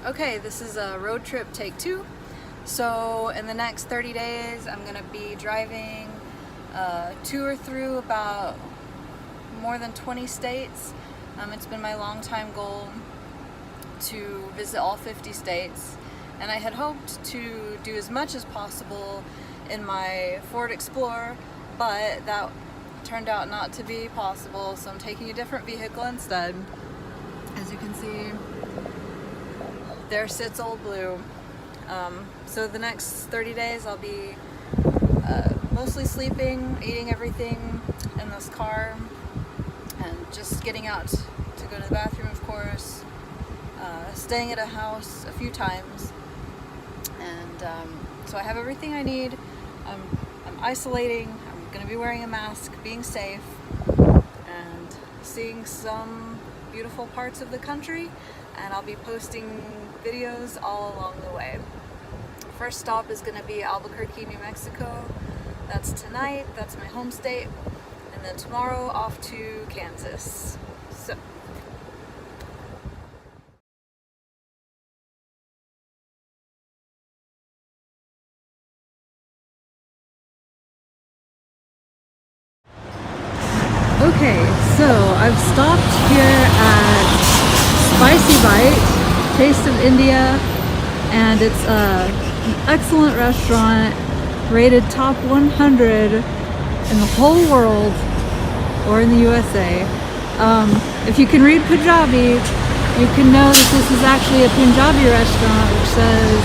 Okay, this is a road trip take 2. So in the next 30 days, I'm gonna be driving tour through about more than 20 states. It's been my long time goal to visit all 50 states, and I had hoped to do as much as possible in my Ford Explorer, but that turned out not to be possible, so I'm taking a different vehicle instead. As you can see, there sits Old Blue. So the next 30 days I'll be mostly sleeping, eating everything in this car, and just getting out to go to the bathroom, of course, staying at a house a few times, and so I have everything I need. I'm isolating, I'm going to be wearing a mask, being safe, and seeing some beautiful parts of the country, and I'll be posting videos all along the way. First stop is going to be Albuquerque, New Mexico. That's tonight, that's my home state, and then tomorrow off to Kansas. So okay, so I've stopped here at Spicy Bite, Taste of India, and it's an excellent restaurant, rated top 100 in the whole world, or in the USA. If you can read Punjabi, you can know that this is actually a Punjabi restaurant, which says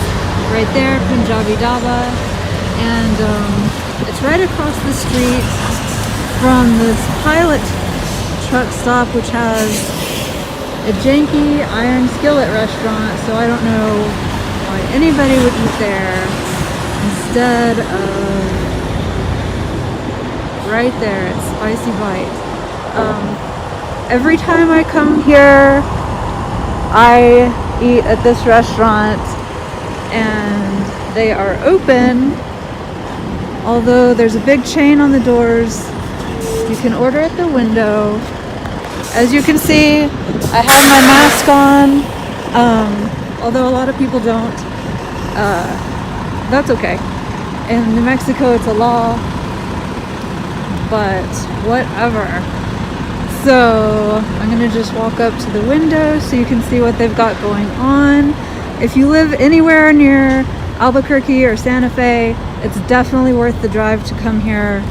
right there, Punjabi Dabha, and it's right across the street from this pilot truck stop, which has a janky iron skillet restaurant, so I don't know why anybody would eat there instead of right there at Spicy Bite. Every time I come here, I eat at this restaurant, and they are open, although there's a big chain on the doors. You can order at the window. As you can see, I have my mask on, although a lot of people don't. That's okay. In New Mexico, it's a law, but whatever. So I'm gonna just walk up to the window so you can see what they've got going on. If you live anywhere near Albuquerque or Santa Fe, it's definitely worth the drive to come here.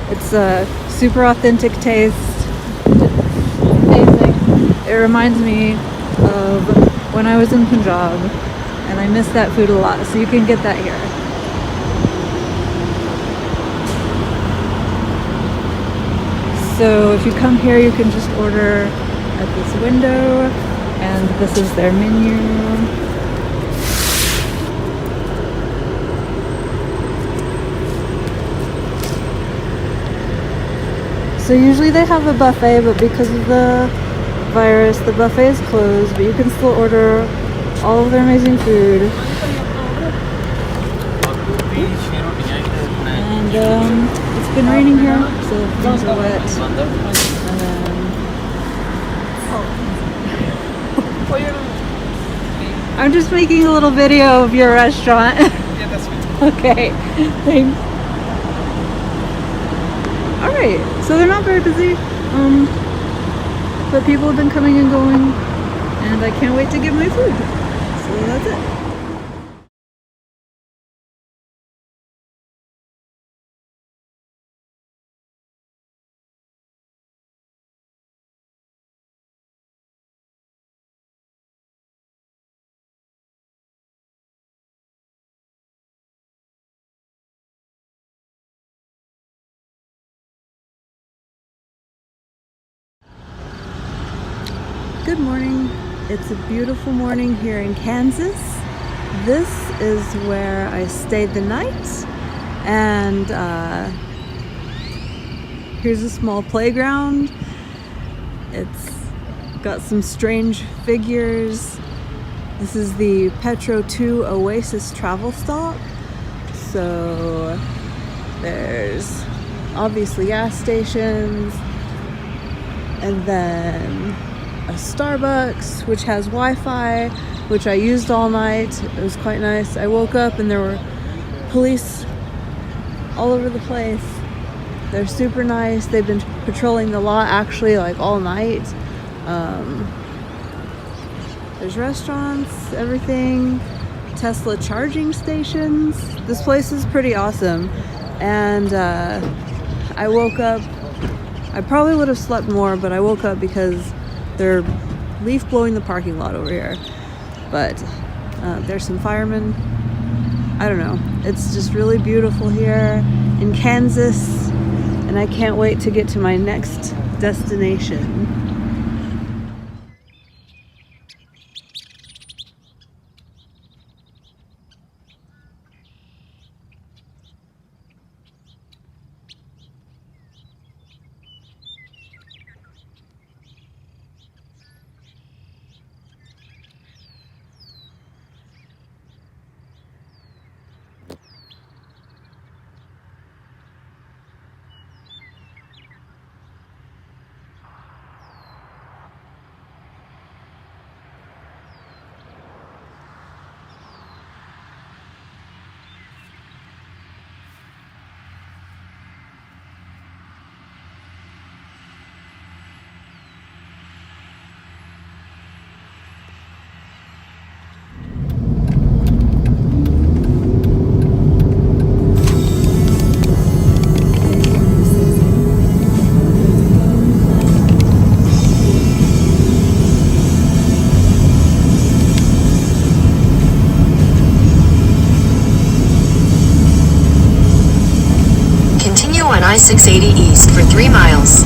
It's a super authentic taste. Amazing. It reminds me of when I was in Punjab, and I miss that food a lot, so you can get that here. So if you come here, you can just order at this window, and this is their menu. So usually they have a buffet, but because of the virus, the buffet is closed, but you can still order all of their amazing food. And it's been raining here, so things are wet. I'm just making a little video of your restaurant. Yeah, that's fine. Okay, thanks. Alright, so they're not very busy, but people have been coming and going, and I can't wait to get my food. So that's it. Good morning. It's a beautiful morning here in Kansas. This is where I stayed the night, and here's a small playground. It's got some strange figures. This is the Petro 2 Oasis travel stop. So there's obviously gas stations, and then a Starbucks, which has Wi-Fi, which I used all night. It was quite nice. I woke up and there were police all over the place. They're super nice. They've been patrolling the lot actually like all night. There's restaurants, everything, Tesla charging stations. This place is pretty awesome. And I woke up, I probably would have slept more, but I woke up because they're leaf blowing the parking lot over here. But there's some firemen. I don't know. It's just really beautiful here in Kansas, and I can't wait to get to my next destination. Continue on I-680 East for 3 miles.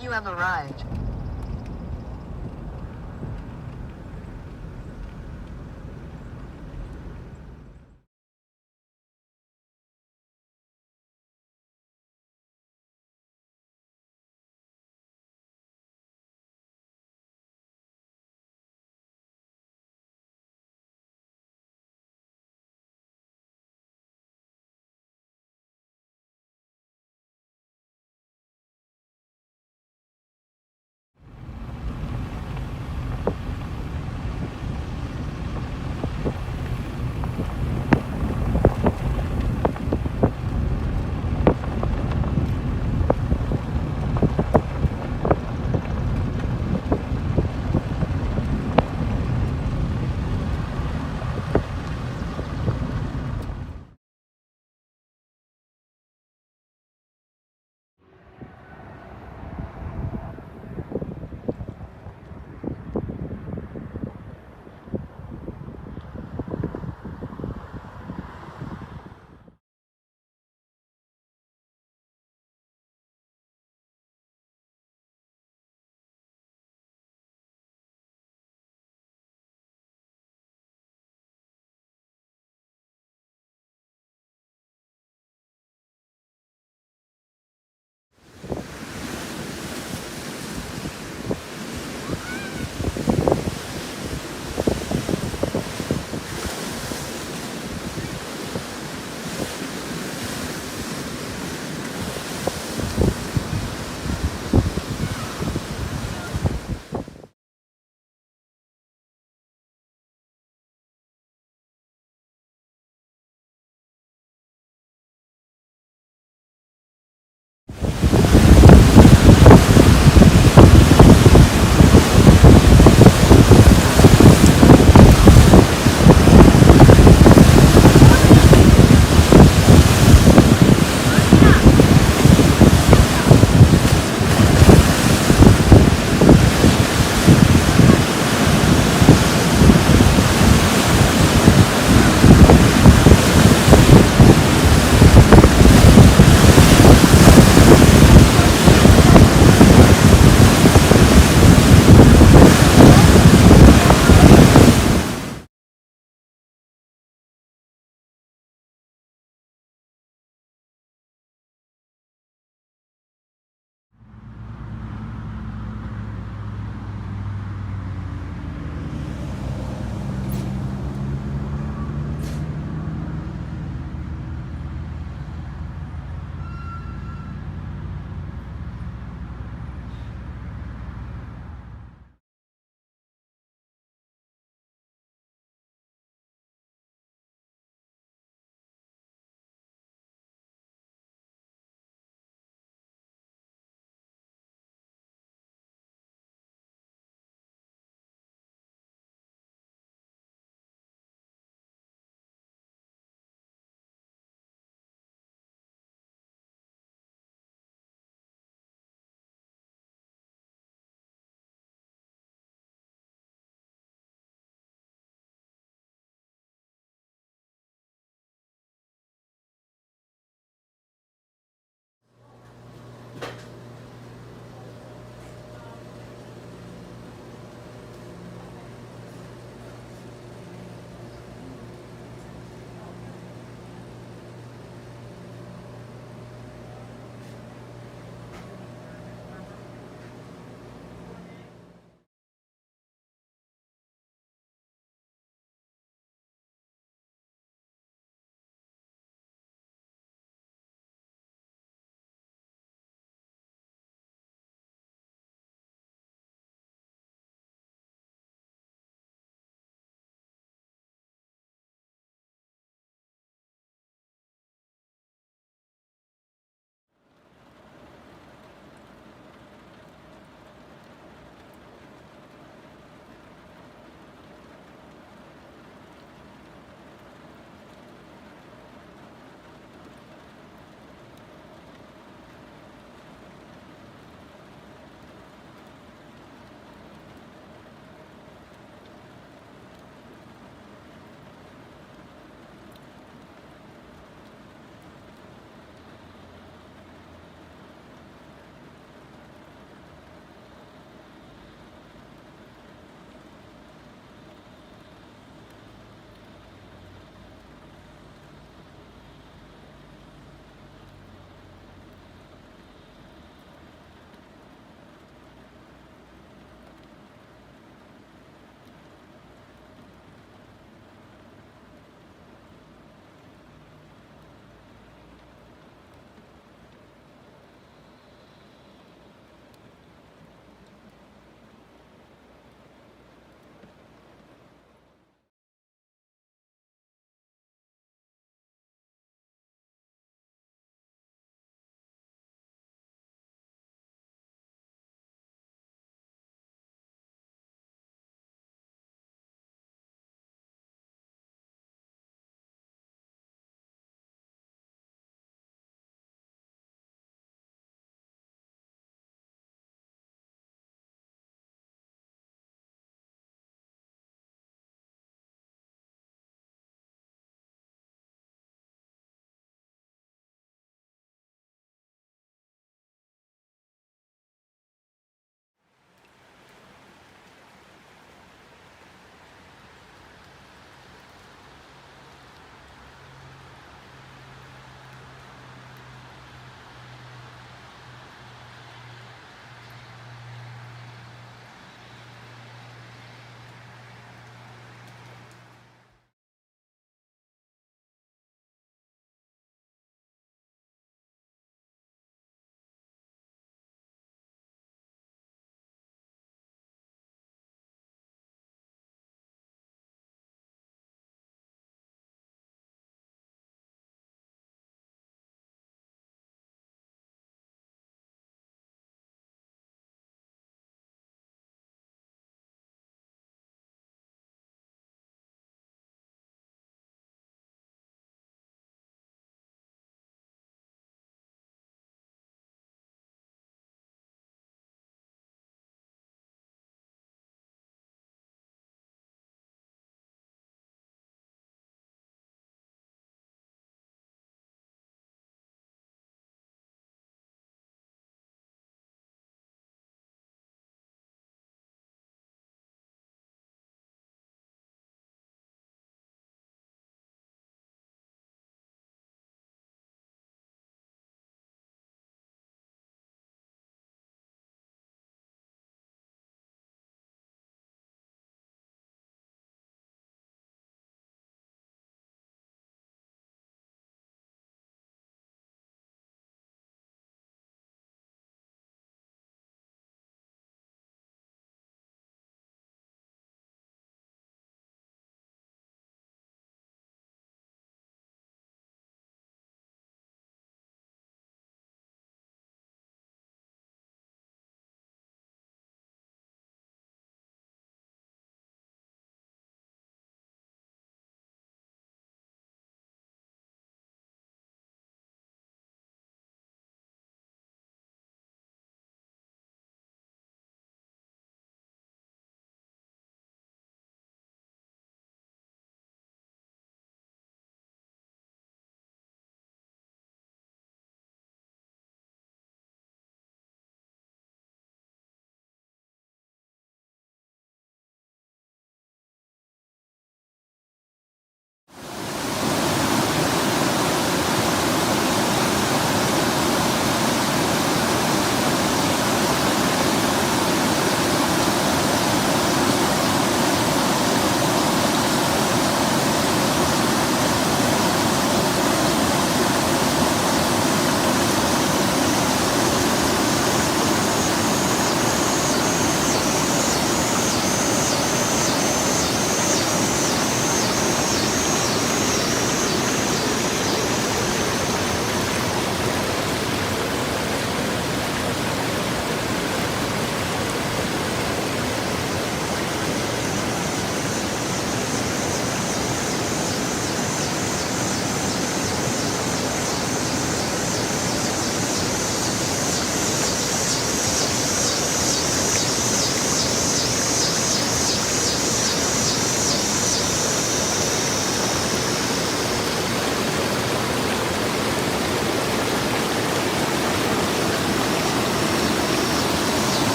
You have arrived.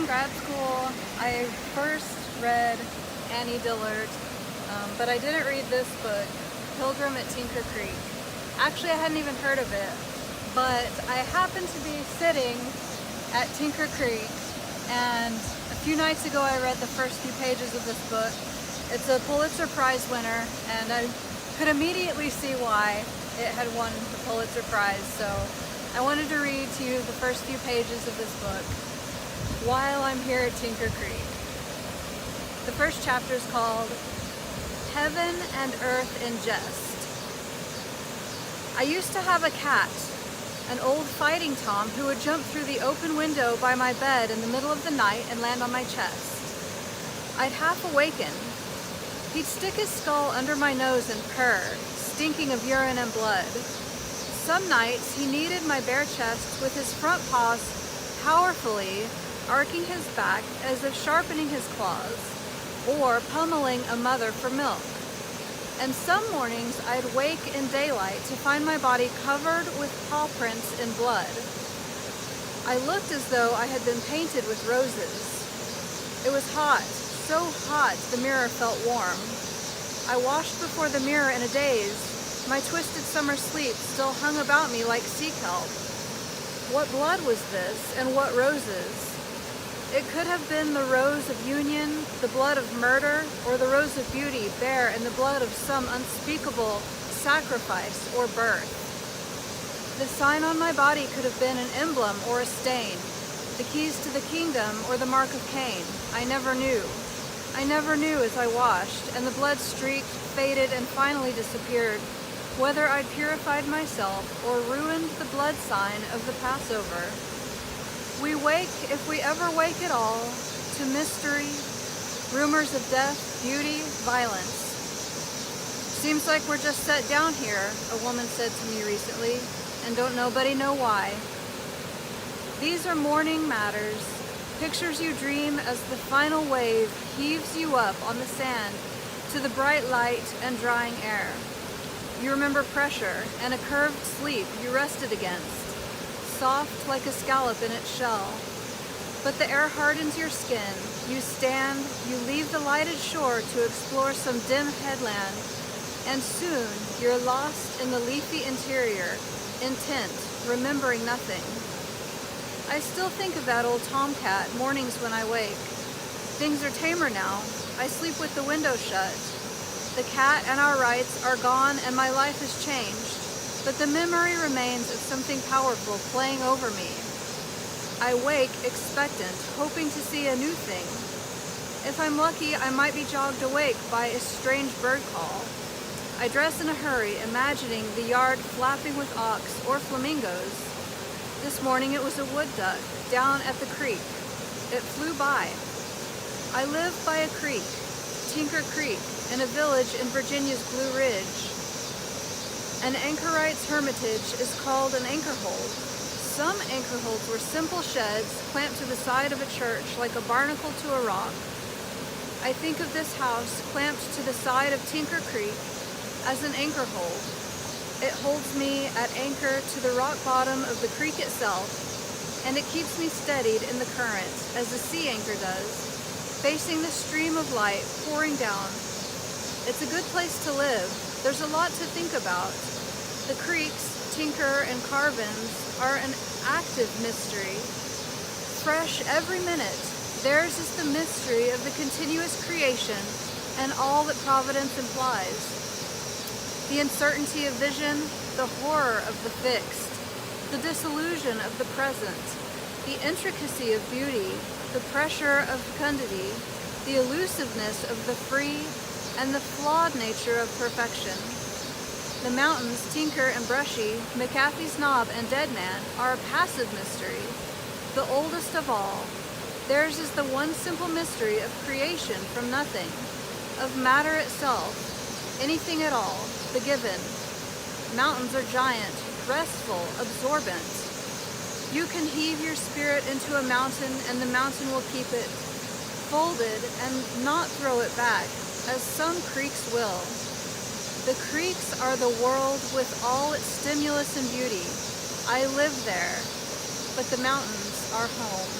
in grad school, I first read Annie Dillard, but I didn't read this book, Pilgrim at Tinker Creek. Actually, I hadn't even heard of it, but I happened to be sitting at Tinker Creek, and a few nights ago I read the first few pages of this book. It's a Pulitzer Prize winner, and I could immediately see why it had won the Pulitzer Prize, so I wanted to read to you the first few pages of this book while I'm here at Tinker Creek. The first chapter is called Heaven and Earth in Jest. I used to have a cat, an old fighting Tom who would jump through the open window by my bed in the middle of the night and land on my chest. I'd half awaken. He'd stick his skull under my nose and purr, stinking of urine and blood. Some nights he kneaded my bare chest with his front paws powerfully, arcing his back as if sharpening his claws, or pummeling a mother for milk. And some mornings I'd wake in daylight to find my body covered with paw prints in blood. I looked as though I had been painted with roses. It was hot, so hot the mirror felt warm. I washed before the mirror in a daze. My twisted summer sleep still hung about me like sea kelp. What blood was this, and what roses? It could have been the rose of union, the blood of murder, or the rose of beauty bare in the blood of some unspeakable sacrifice or birth. The sign on my body could have been an emblem or a stain, the keys to the kingdom or the mark of Cain. I never knew. I never knew as I washed, and the blood streaked, faded, and finally disappeared, whether I'd purified myself or ruined the blood sign of the Passover. We wake, if we ever wake at all, to mystery, rumors of death, beauty, violence. Seems like we're just set down here, a woman said to me recently, and don't nobody know why. These are morning matters, pictures you dream as the final wave heaves you up on the sand to the bright light and drying air. You remember pressure and a curved sleep you rested against, soft like a scallop in its shell. But the air hardens your skin. You stand, you leave the lighted shore to explore some dim headland, and soon you're lost in the leafy interior, intent, remembering nothing. I still think of that old tomcat mornings when I wake. Things are tamer now. I sleep with the window shut. The cat and our rights are gone and my life has changed. But the memory remains of something powerful playing over me. I wake expectant, hoping to see a new thing. If I'm lucky, I might be jogged awake by a strange bird call. I dress in a hurry, imagining the yard flapping with auks or flamingos. This morning it was a wood duck down at the creek. It flew by. I live by a creek, Tinker Creek, in a village in Virginia's Blue Ridge. An anchorite's hermitage is called an anchor hold. Some anchor holds were simple sheds clamped to the side of a church like a barnacle to a rock. I think of this house clamped to the side of Tinker Creek as an anchor hold. It holds me at anchor to the rock bottom of the creek itself, and it keeps me steadied in the current as a sea anchor does, facing the stream of light pouring down. It's a good place to live. There's a lot to think about. The creeks, Tinker and Carvins, are an active mystery. Fresh every minute, theirs is the mystery of the continuous creation and all that providence implies. The uncertainty of vision, the horror of the fixed, the disillusion of the present, the intricacy of beauty, the pressure of fecundity, the elusiveness of the free, and the flawed nature of perfection. The mountains, Tinker and Brushy, McAfee's Knob and Dead Man, are a passive mystery, the oldest of all. Theirs is the one simple mystery of creation from nothing, of matter itself, anything at all, the given. Mountains are giant, restful, absorbent. You can heave your spirit into a mountain and the mountain will keep it folded and not throw it back, as some creeks will. The creeks are the world with all its stimulus and beauty. I live there, but the mountains are home.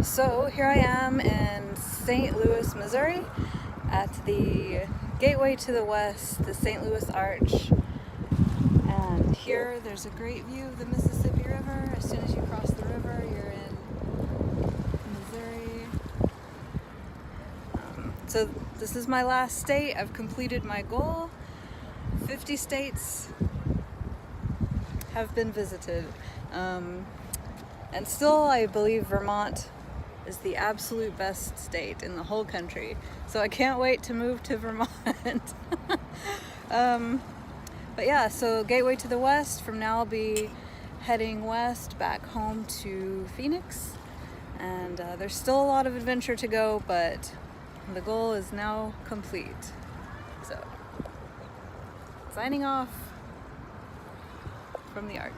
So here I am in St. Louis, Missouri, at the gateway to the west, the St. Louis Arch. And here there's a great view of the Mississippi River. As soon as you cross the river, you're in Missouri. So this is my last state. I've completed my goal. 50 states have been visited. And still, I believe Vermont is the absolute best state in the whole country. So I can't wait to move to Vermont. But yeah, so gateway to the west. From now I'll be heading west back home to Phoenix. And there's still a lot of adventure to go, but the goal is now complete. So, signing off from the Arch.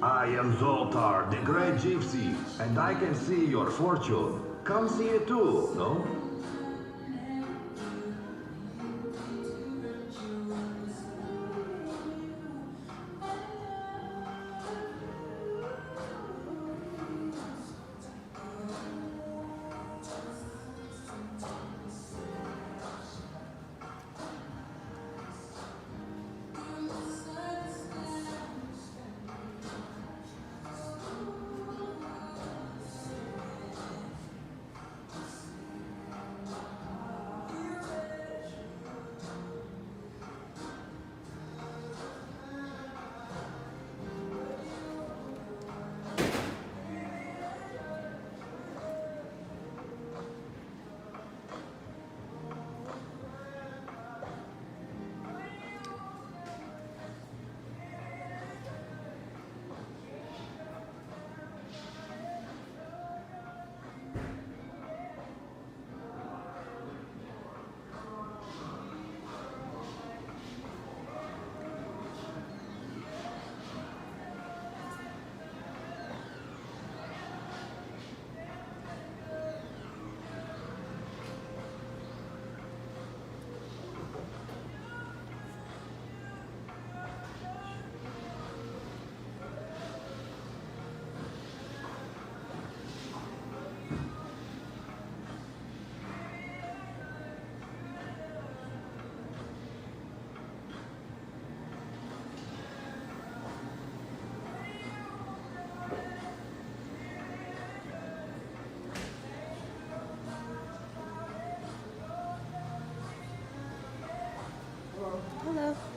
I am Zoltar, the great gypsy, and I can see your fortune. Come see it too, no? Hello.